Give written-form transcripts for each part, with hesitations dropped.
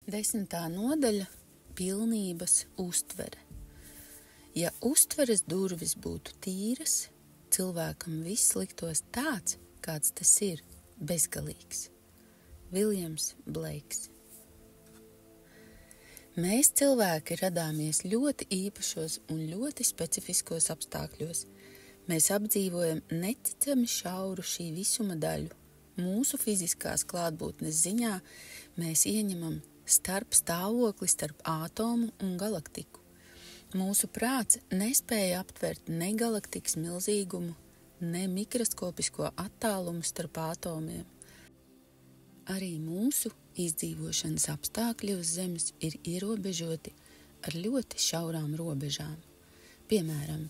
10. nodaļa – pilnības uztvere. Ja uztveres durvis būtu tīras, cilvēkam viss liktos tāds, kāds tas ir, bezgalīgs. Viljams Bleiks. Mēs cilvēki radāmies ļoti īpašos un ļoti specifiskos apstākļos. Mēs apdzīvojam neticami šauru šī visuma daļu. Mūsu fiziskās klātbūtnes ziņā mēs ieņemam starp stāvokli starp ātomu un galaktiku. Mūsu prāts nespēja aptvert ne galaktikas milzīgumu, ne mikroskopisko attālumu starp ātomiem. Arī mūsu izdzīvošanas apstākļi uz Zemes ir ierobežoti ar ļoti šaurām robežām. Piemēram,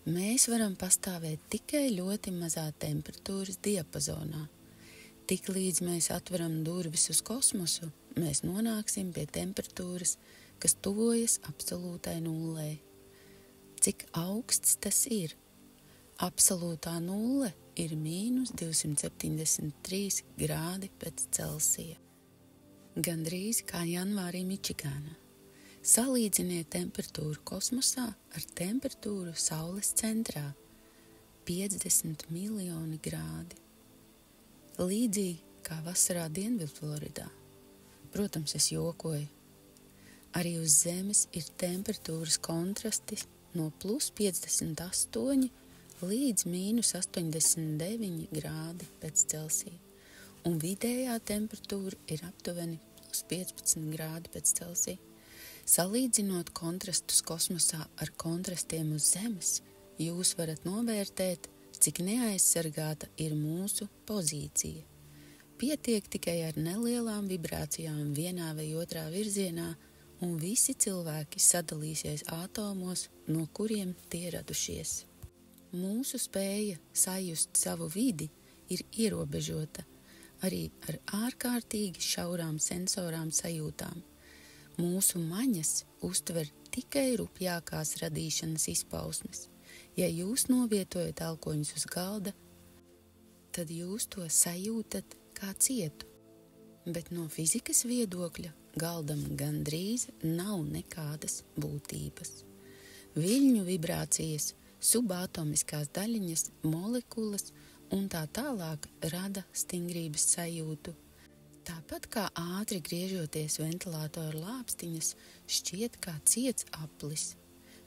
mēs varam pastāvēt tikai ļoti mazā temperatūras diapazonā. Tiklīdz mēs atveram durvis uz kosmosu, mēs nonāksim pie temperatūras, kas tuvojas absolūtai nullei. Cik augsts tas ir? Absolūtā nulle ir -273 grādi pēc Celsija. Gandrīz kā janvārī Mičigānā. Salīdziniet temperatūru kosmosā ar temperatūru Saules centrā – 50 miljoni grādi. Līdzīgi kā vasarā Dienvidfloridā. Protams, es jokoju. Arī uz Zemes ir temperatūras kontrasti no +58 līdz -89 grādi pēc Celsija, un vidējā temperatūra ir aptuveni +15 grādi pēc Celsija. Salīdzinot kontrastus kosmosā ar kontrastiem uz Zemes, jūs varat novērtēt, cik neaizsargāta ir mūsu pozīcija. Pietiek tikai ar nelielām vibrācijām vienā vai otrā virzienā, un visi cilvēki sadalīsies ātomos, no kuriem tie radušies. Mūsu spēja sajust savu vidi ir ierobežota arī ar ārkārtīgi šaurām sensorām sajūtām. Mūsu maņas uztver tikai rupjākās radīšanas izpausmes. Ja jūs novietojat elkoņus uz galda, tad jūs to sajūtat kā cietu. Bet no fizikas viedokļa galdam gandrīz nav nekādas būtības. Viļņu vibrācijas, subatomiskās daļiņas, molekulas un tā tālāk rada stingrības sajūtu. Tāpat kā ātri griežoties ventilātora lāpstiņas šķiet kā ciets aplis.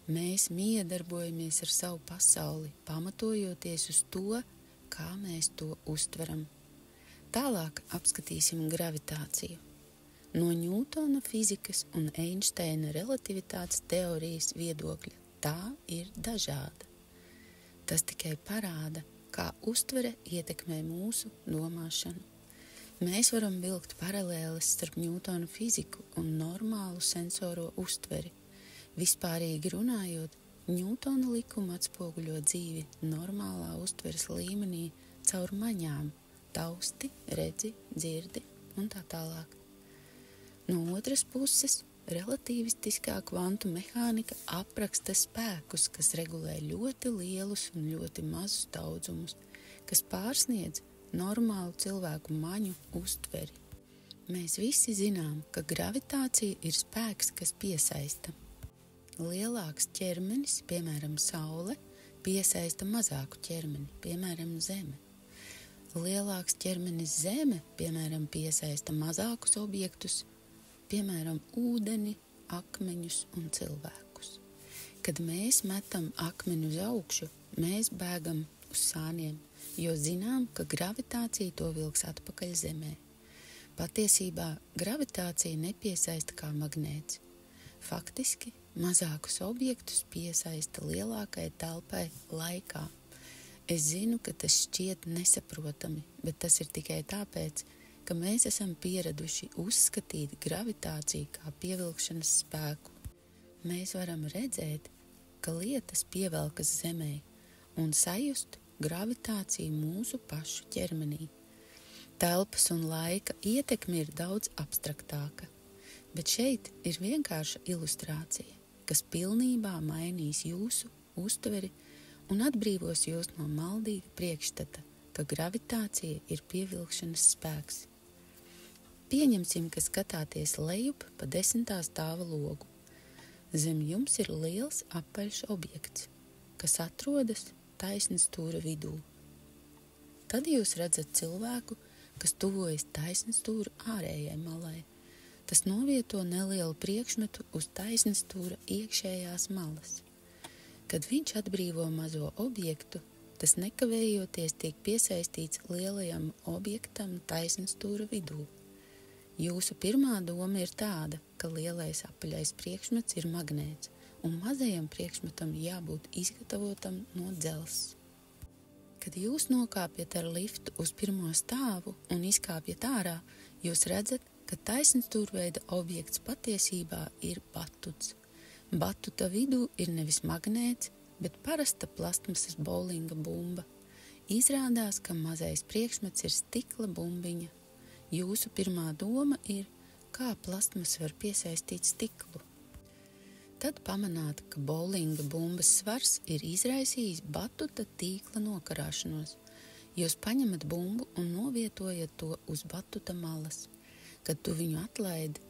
Mēs miedarbojamies ar savu pasauli, pamatojoties uz to, kā mēs to uztveram. Tālāk apskatīsim gravitāciju. No Ņūtona fizikas un Einsteina relativitātes teorijas viedokļa tā ir dažāda. Tas tikai parāda, kā uztvere ietekmē mūsu domāšanu. Mēs varam vilkt paralēles starp Ņūtona fiziku un normālu sensoro uztveri. Vispārīgi runājot, Ņūtona likuma atspoguļo dzīvi normālā uztveres līmenī caur maņām, tausti, redzi, dzirdi un tā tālāk. No otras puses, relativistiskā kvantu mehānika apraksta spēkus, kas regulē ļoti lielus un ļoti mazus daudzumus, kas pārsniedz normālu cilvēku maņu uztveri. Mēs visi zinām, ka gravitācija ir spēks, kas piesaista. Lielāks ķermenis, piemēram, Saule, piesaista mazāku ķermeni, piemēram, Zeme. Lielāks ķermenis Zeme, piemēram, piesaista mazākus objektus, piemēram, ūdeni, akmeņus un cilvēkus. Kad mēs metam akmeni uz augšu, mēs bēgam uz sāniem, jo zinām, ka gravitācija to vilks atpakaļ Zemē. Patiesībā gravitācija nepiesaista kā magnēts. Faktiski, mazākus objektus piesaista lielākai telpai laikā. Es zinu, ka tas šķiet nesaprotami, bet tas ir tikai tāpēc, ka mēs esam pieraduši uzskatīt gravitāciju kā pievilkšanas spēku. Mēs varam redzēt, ka lietas pievelkas Zemē un sajust gravitāciju mūsu pašu ķermenī. Telpas un laika ietekme ir daudz abstraktāka, bet šeit ir vienkārša ilustrācija, kas pilnībā mainīs jūsu uztveri un atbrīvos jūs no maldīga priekšstata, ka gravitācija ir pievilkšanas spēks. Pieņemsim, ka skatāties lejup pa 10. stāva logu. Zem jums ir liels apaļš objekts, kas atrodas taisnstūra vidū. Tad jūs redzat cilvēku, kas tuvojas taisnstūra ārējai malai. Tas novieto nelielu priekšmetu uz taisnstūra iekšējās malas. Kad viņš atbrīvo mazo objektu, tas nekavējoties tiek piesaistīts lielajam objektam taisnstūra vidū. Jūsu pirmā doma ir tāda, ka lielais apaļais priekšmets ir magnēts, un mazajam priekšmetam jābūt izgatavotam no dzelzs. Kad jūs nokāpjat ar liftu uz pirmo stāvu un izkāpjat ārā, jūs redzat, ka taisnstūrveida objekts patiesībā ir batuts. Batuta vidū ir nevis magnēts, bet parasta plastmasas bowlinga bumba. Izrādās, ka mazais priekšmets ir stikla bumbiņa. Jūsu pirmā doma ir, kā plastmas var piesaistīt stiklu. Tad pamanāt, ka bowlinga bumbas svars ir izraisījis batuta tīkla nokarāšanos. Jūs paņemat bumbu un novietojat to uz batuta malas. Kad tu viņu atlaidi,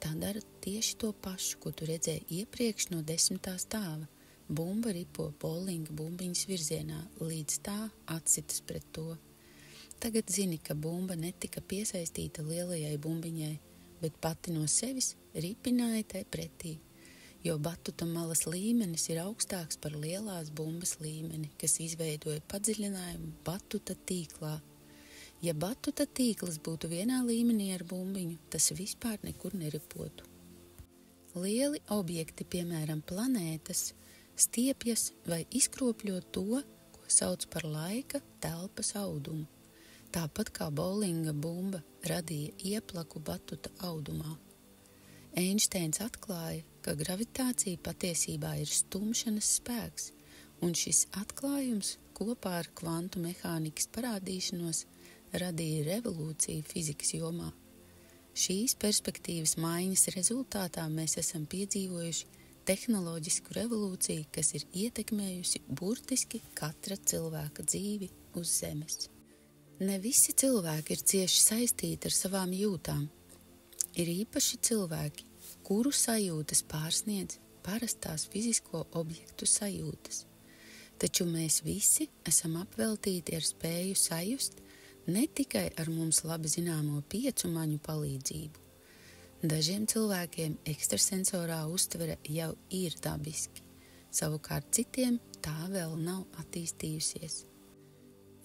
tā dara tieši to pašu, ko tu redzēji iepriekš no 10. stāva. Bumba ripo bowlinga bumbiņas virzienā, līdz tā atsitas pret to. Tagad zini, ka bumba netika piesaistīta lielajai bumbiņai, bet pati no sevis ripināja tai pretī, jo batuta malas līmenis ir augstāks par lielās bumbas līmeni, kas izveidoja padziļinājumu batuta tīklā. Ja batuta tīkls būtu vienā līmenī ar bumbiņu, tas vispār nekur neripotu. Lieli objekti, piemēram planētas, stiepjas vai izkropļo to, ko sauc par laika telpas audumu. Tāpat kā bowlinga bumba radīja ieplaku batuta audumā. Einšteins atklāja, ka gravitācija patiesībā ir stumšanas spēks, un šis atklājums kopā ar kvantu mehānikas parādīšanos radīja revolūciju fizikas jomā. Šīs perspektīvas maiņas rezultātā mēs esam piedzīvojuši tehnoloģisku revolūciju, kas ir ietekmējusi burtiski katra cilvēka dzīvi uz Zemes. Ne visi cilvēki ir cieši saistīti ar savām jūtām. Ir īpaši cilvēki, kuru sajūtas pārsniedz parastās fizisko objektu sajūtas. Taču mēs visi esam apveltīti ar spēju sajust ne tikai ar mums labi zināmo piecu maņu palīdzību. Dažiem cilvēkiem ekstrasensorā uztvere jau ir dabiski, savukārt citiem tā vēl nav attīstījusies.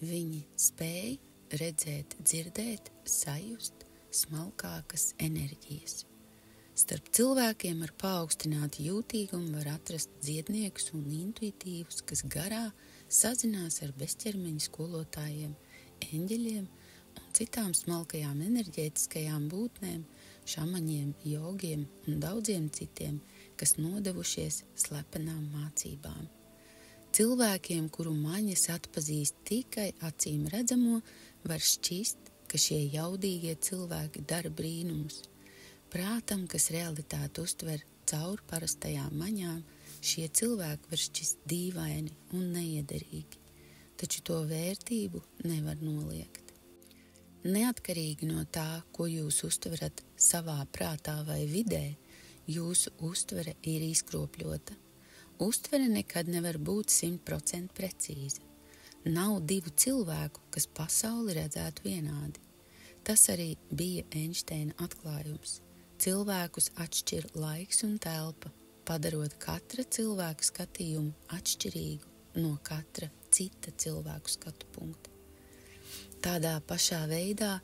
Viņi spēj redzēt, dzirdēt, sajust smalkākas enerģijas. Starp cilvēkiem ar paaugstinātu jūtīgumu var atrast dziedniekus un intuitīvus, kas garā sazinās ar bezķermeņa skolotājiem, eņģeļiem un citām smalkajām enerģētiskajām būtnēm, šamaņiem, jogiem un daudziem citiem, kas nodevušies slepenām mācībām. Cilvēkiem, kuru maņas atpazīst tikai acīm redzamo, var šķist, ka šie jaudīgie cilvēki dara brīnumus. Prātam, kas realitāti uztver caur parastajām maņām, šie cilvēki var šķist dīvaini un neiederīgi, taču to vērtību nevar noliegt. Neatkarīgi no tā, ko jūs uztverat savā prātā vai vidē, jūsu uztvere ir izkropļota. Uztvere nekad nevar būt 100% precīza. Nav divu cilvēku, kas pasauli redzētu vienādi. Tas arī bija Einšteina atklājums. Cilvēkus atšķir laiks un telpa, padarot katra cilvēka skatījumu atšķirīgu no katra cita cilvēku skatu punkta. Tādā pašā veidā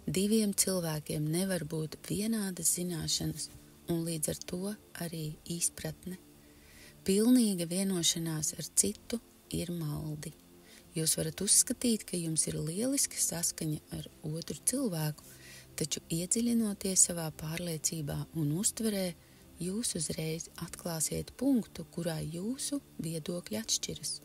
diviem cilvēkiem nevar būt vienādas zināšanas un līdz ar to arī izpratne. Pilnīga vienošanās ar citu ir maldi. Jūs varat uzskatīt, ka jums ir lieliska saskaņa ar otru cilvēku, taču iedziļinoties savā pārliecībā un uztverē, jūs uzreiz atklāsiet punktu, kurā jūsu viedokļi atšķiras.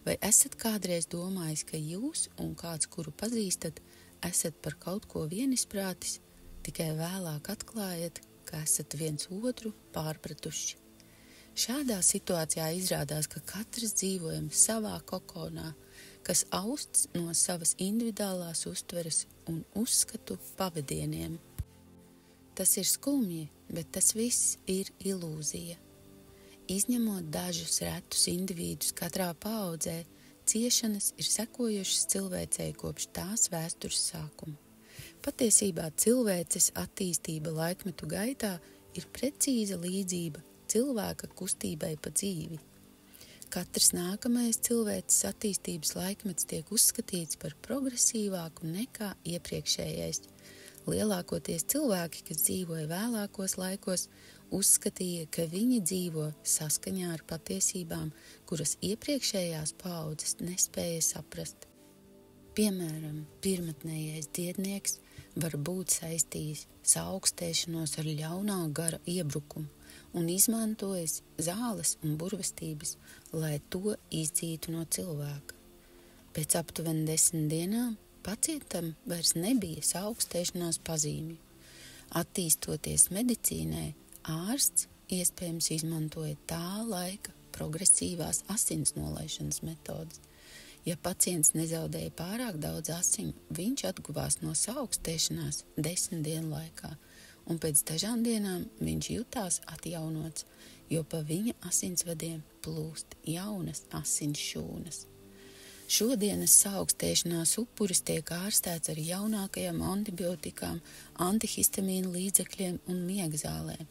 Vai esat kādreiz domājis, ka jūs un kāds, kuru pazīstat, esat par kaut ko vienisprātis, tikai vēlāk atklājat, ka esat viens otru pārpratuši? Šādā situācijā izrādās, ka katrs dzīvojam savā kokonā, kas austs no savas individuālās uztveres un uzskatu pavadieniem. Tas ir skumji, bet tas viss ir ilūzija. Izņemot dažus retus individus katrā paaudzē, ciešanas ir sekojušas cilvēcei kopš tās vēstures sākuma. Patiesībā cilvēces attīstība laikmetu gaitā ir precīza līdzība cilvēka kustībai pa dzīvi. Katrs nākamais cilvēces attīstības laikmets tiek uzskatīts par progresīvāku nekā iepriekšējais. Lielākoties cilvēki, kas dzīvoja vēlākos laikos, uzskatīja, ka viņi dzīvo saskaņā ar patiesībām, kuras iepriekšējās paaudzes nespēja saprast. Piemēram, pirmatnējais dziednieks var būt saistījis saaugstēšanos ar ļaunā gara iebrukumu un izmantojis zāles un burvestības, lai to izdzītu no cilvēka. Pēc aptuveni 10 dienām pacientam vairs nebija saaugstēšanās pazīmju. Attīstoties medicīnai, ārsts iespējams izmantoja tā laika progresīvās asins nolaišanas metodas. Ja pacients nezaudēja pārāk daudz asiņu, viņš atguvās no saaugstēšanās 10 dienu laikā, un pēc dažām dienām viņš jutās atjaunots, jo pa viņa asinsvadiem plūst jaunas asins šūnas. Šodienas saaugstēšanās upuris tiek ārstēts ar jaunākajām antibiotikām, antihistamīnu līdzekļiem un miega zālēm.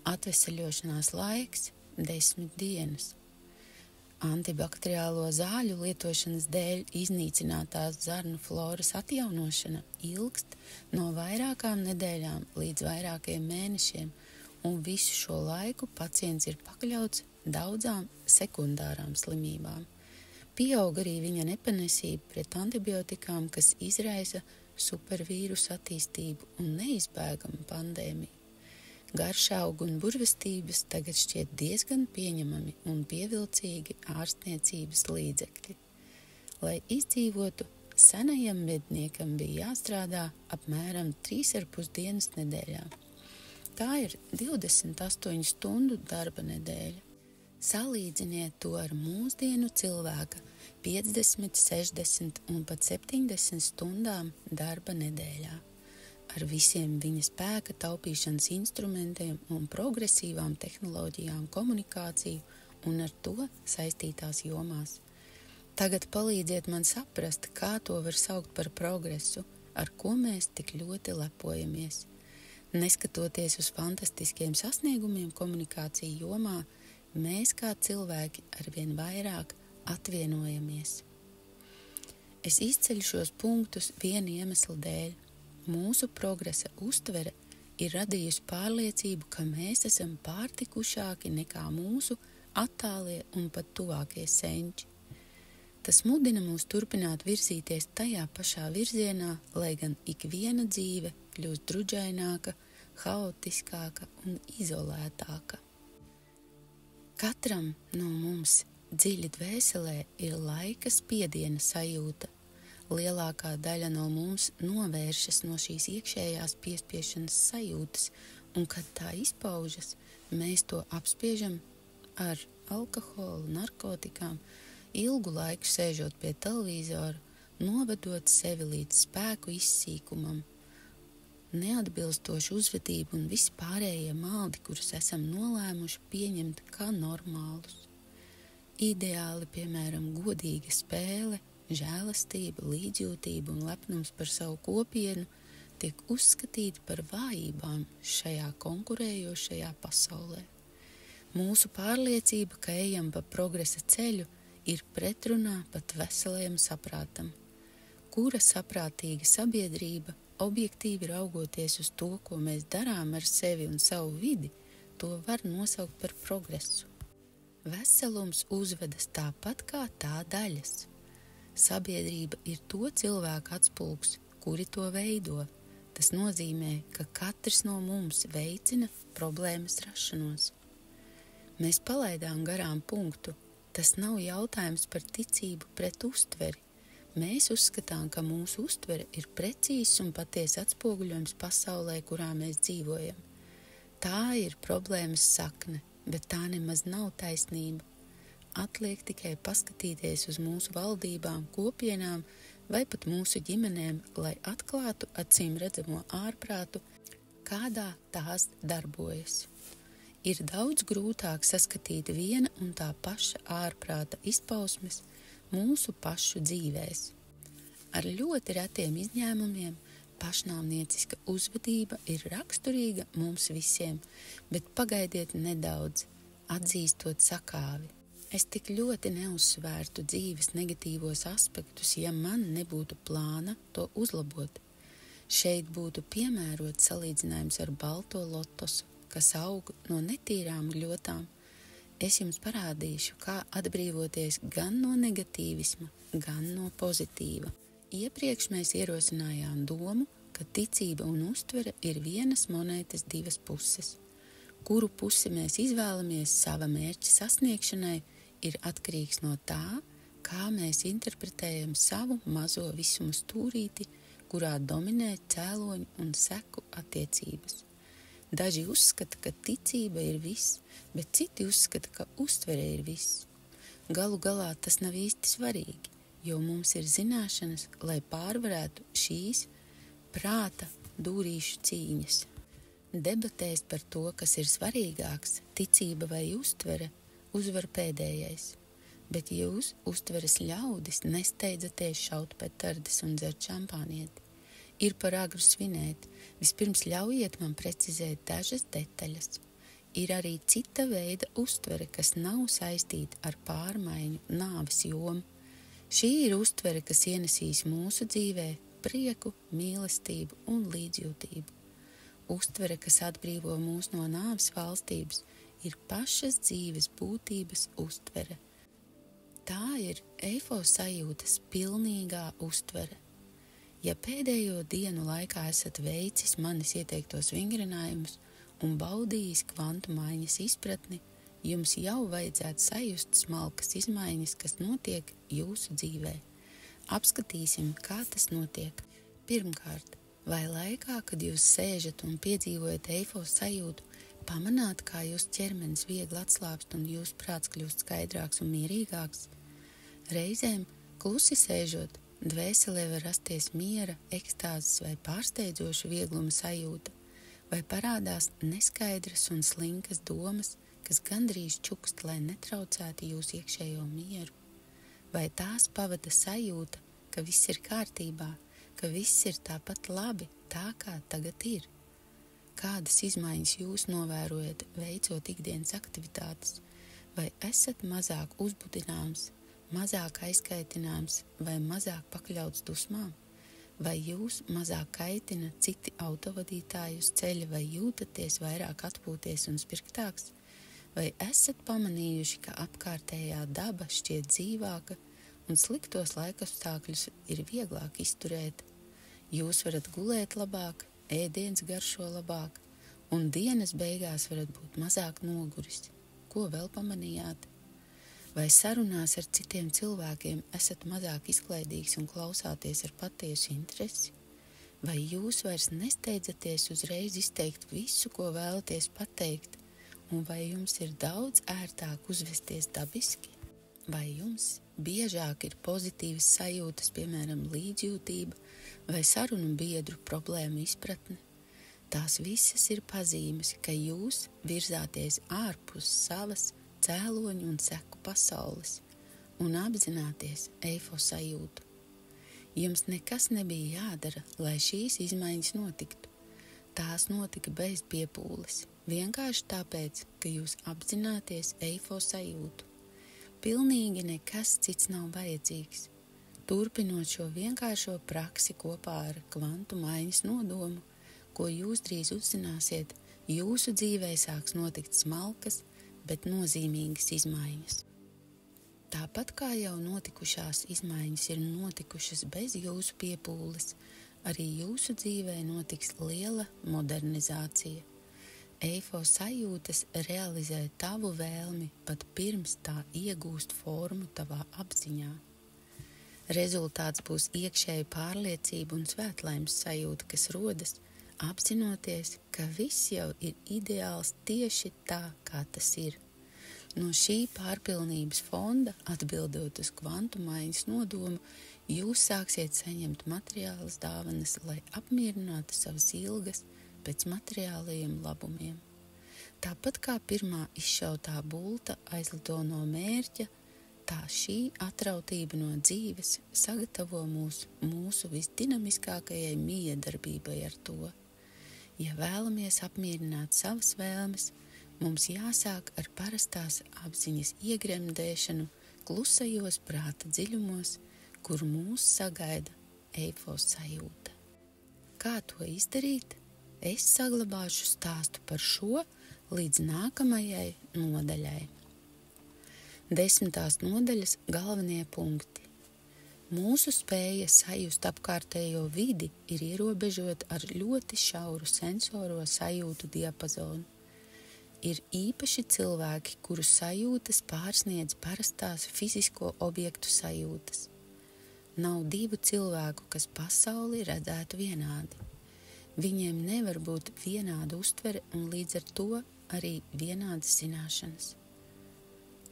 Atveseļošanās laiks 10 dienas. Antibakteriālo zāļu lietošanas dēļ iznīcinātās zarnu floras atjaunošana ilgst no vairākām nedēļām līdz vairākiem mēnešiem, un visu šo laiku pacients ir pakļauts daudzām sekundārām slimībām. Pieaug arī viņa nepanesība pret antibiotikām, kas izraisa supervīrusu attīstību un neizbēgamu pandēmiju. Garšaugu un burvestības tagad šķiet diezgan pieņemami un pievilcīgi ārstniecības līdzekļi. Lai izdzīvotu, senajam medniekam bija jāstrādā apmēram 3,5 dienas nedēļā. Tā ir 28 stundu darba nedēļa. Salīdziniet to ar mūsdienu cilvēka 50, 60 un pat 70 stundām darba nedēļā. Ar visiem viņa spēka taupīšanas instrumentiem un progresīvām tehnoloģijām komunikāciju un ar to saistītās jomās. Tagad palīdziet man saprast, kā to var saukt par progresu, ar ko mēs tik ļoti lepojamies. Neskatoties uz fantastiskiem sasniegumiem komunikāciju jomā, mēs kā cilvēki arvien vairāk atvienojamies. Es izceļu šos punktus viena iemesla dēļ. Mūsu progresa uztvere ir radījusi pārliecību, ka mēs esam pārtikušāki nekā mūsu attālie un pat tuvākie senči. Tas mudina mūs turpināt virzīties tajā pašā virzienā, lai gan ikviena dzīve kļūst drudžaināka, haotiskāka un izolētāka. Katram no mums dziļi dvēselē ir laika spiediena sajūta. Lielākā daļa no mums novēršas no šīs iekšējās piespiešanas sajūtas, un kad tā izpaužas, mēs to apspiežam ar alkoholu, narkotikām, ilgu laiku sēžot pie televizora, novedot sevi līdz spēku izsīkumam, neatbilstošu uzvedību un vispārējie maldi, kurus esam nolēmuši pieņemt kā normālus. Ideāli, piemēram, godīga spēle, žēlastība, līdzjūtība un lepnums par savu kopienu tiek uzskatīti par vājībām šajā konkurējošajā pasaulē. Mūsu pārliecība, ka ejam pa progresa ceļu, ir pretrunā pat veselajam saprātam. Kura saprātīga sabiedrība, objektīvi raugoties uz to, ko mēs darām ar sevi un savu vidi, to var nosaukt par progresu. Veselums uzvedas tāpat kā tā daļas. Sabiedrība ir to cilvēku atspulgs, kuri to veido. Tas nozīmē, ka katrs no mums veicina problēmas rašanos. Mēs palaidām garām punktu. Tas nav jautājums par ticību pret uztveri. Mēs uzskatām, ka mūsu uztvere ir precīzs un patiesa atspoguļojums pasaulē, kurā mēs dzīvojam. Tā ir problēmas sakne, bet tā nemaz nav taisnība. Atliek tikai paskatīties uz mūsu valdībām, kopienām vai pat mūsu ģimenēm, lai atklātu acīm redzamo ārprātu, kādā tās darbojas. Ir daudz grūtāk saskatīt viena un tā paša ārprāta izpausmes mūsu pašu dzīvēs. Ar ļoti retiem izņēmumiem pašnāvnieciska uzvedība ir raksturīga mums visiem, bet pagaidiet nedaudz, atzīstot sakāvi. Es tik ļoti neuzsvērtu dzīves negatīvos aspektus, ja man nebūtu plāna to uzlabot. Šeit būtu piemērots salīdzinājums ar balto lotosu, kas aug no netīrām gļotām. Es jums parādīšu, kā atbrīvoties gan no negatīvisma, gan no pozitīva. Iepriekš mēs ierosinājām domu, ka ticība un uztvere ir vienas monētas divas puses. Kuru pusi mēs izvēlamies sava mērķa sasniegšanai, ir atkarīgs no tā, kā mēs interpretējam savu mazo visumu stūrīti, kurā dominē cēloņu un seku attiecības. Daži uzskata, ka ticība ir viss, bet citi uzskata, ka uztvere ir viss. Galu galā tas nav īsti svarīgi, jo mums ir zināšanas, lai pārvarētu šīs prāta dūrīšu cīņas. Debatēs par to, kas ir svarīgāks, ticība vai uztvere, uzvar pēdējais. Bet jūs, uztveres ļaudis, nesteidzaties šaut petardes un dzert šampānieti. Ir par agru svinēt, vispirms ļaujiet man precizēt dažas detaļas. Ir arī cita veida uztvere, kas nav saistīta ar pārmaiņu nāves jomu. Šī ir uztvere, kas ienesīs mūsu dzīvē prieku, mīlestību un līdzjūtību. Uztvere, kas atbrīvo mūs no nāves valstības, ir pašas dzīves būtības uztvere. Tā ir eifo sajūtas pilnīgā uztvere. Ja pēdējo dienu laikā esat veicis manis ieteiktos vingrinājumus un baudījis kvantu maiņas izpratni, jums jau vajadzētu sajust smalkas izmaiņas, kas notiek jūsu dzīvē. Apskatīsim, kā tas notiek. Pirmkārt, vai laikā, kad jūs sēžat un piedzīvojat eifo sajūtu, pamanāt, kā jūsu ķermenis viegli atslābst un jūsu prāts kļūst skaidrāks un mierīgāks? Reizēm, klusi sēžot, dvēselē var rasties miera, ekstāzes vai pārsteidzoša viegluma sajūta, vai parādās neskaidras un slinkas domas, kas gandrīz čukst, lai netraucētu jūsu iekšējo mieru. Vai tās pavada sajūta, ka viss ir kārtībā, ka viss ir tāpat labi, tā kā tagad ir? Kādas izmaiņas jūs novērojat, veicot ikdienas aktivitātes? Vai esat mazāk uzbudināms, mazāk aizkaitināms vai mazāk pakļauts dusmām? Vai jūs mazāk kaitina citi autovadītāji uz ceļa vai jūtaties vairāk atpūties un spirgtāks? Vai esat pamanījuši, ka apkārtējā daba šķiet dzīvāka un sliktos laikapstākļus ir vieglāk izturēt? Jūs varat gulēt labāk, ēdiens garšo labāk, un dienas beigās varat būt mazāk noguris. Ko vēl pamanījāt? Vai sarunās ar citiem cilvēkiem esat mazāk izklaidīgs un klausāties ar patiesu interesi? Vai jūs vairs nesteidzaties uzreiz izteikt visu, ko vēlaties pateikt, un vai jums ir daudz ērtāk uzvesties dabiski? Vai jums biežāk ir pozitīvas sajūtas, piemēram, līdzjūtība vai sarunu biedru problēmu izpratne? Tās visas ir pazīmes, ka jūs virzāties ārpus savas cēloņu un seku pasaules un apzināties eifo sajūtu. Jums nekas nebija jādara, lai šīs izmaiņas notiktu. Tās notika bez piepūles, vienkārši tāpēc, ka jūs apzināties eifo sajūtu. Pilnīgi nekas cits nav vajadzīgs. Turpinot šo vienkāršo praksi kopā ar kvantu maiņas nodomu, ko jūs drīz uzzināsiet, jūsu dzīvē sāks notikt smalkas, bet nozīmīgas izmaiņas. Tāpat kā jau notikušās izmaiņas ir notikušas bez jūsu piepūles, arī jūsu dzīvē notiks liela modernizācija. Eifo sajūtas realizē tavu vēlmi pat pirms tā iegūst formu tavā apziņā. Rezultāts būs iekšēja pārliecība un svētlaimes sajūta, kas rodas, apzinoties, ka viss jau ir ideāls tieši tā, kā tas ir. No šī pārpilnības fonda, atbildot uz kvantu maiņas nodomu, jūs sāksiet saņemt materiālas dāvanas, lai apmierinātu savas ilgas pēc materiālajiem labumiem. Tāpat kā pirmā izšautā bulta aizlido no mērķa, tā šī atrautība no dzīves sagatavo mūsu visdinamiskākajai miedarbībai ar to. Ja vēlamies apmierināt savas vēlmes, mums jāsāk ar parastās apziņas iegremdēšanu klusajos prāta dziļumos, kur mūs sagaida eifos sajūta. Kā to izdarīt? Es saglabāšu stāstu par šo līdz nākamajai nodaļai. 10. nodaļas galvenie punkti. Mūsu spēja sajust apkārtējo vidi ir ierobežota ar ļoti šauru sensoro sajūtu diapazonu. Ir īpaši cilvēki, kuru sajūtas pārsniedz parastās fizisko objektu sajūtas. Nav divu cilvēku, kas pasauli redzētu vienādi. Viņiem nevar būt vienāda uztvere un līdz ar to arī vienādas zināšanas.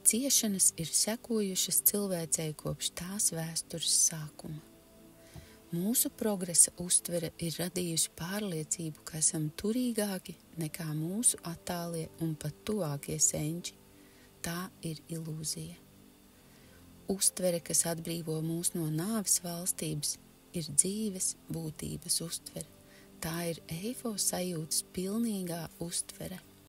Ciešanas ir sekojušas cilvēcei kopš tās vēstures sākuma. Mūsu progresa uztvere ir radījusi pārliecību, ka esam turīgāki nekā mūsu attālie un pat tuvākie senči. Tā ir ilūzija. Uztvere, kas atbrīvo mūs no nāves valstības, ir dzīves būtības uztvere. Tā ir eifo sajūtas pilnīgā uztvere.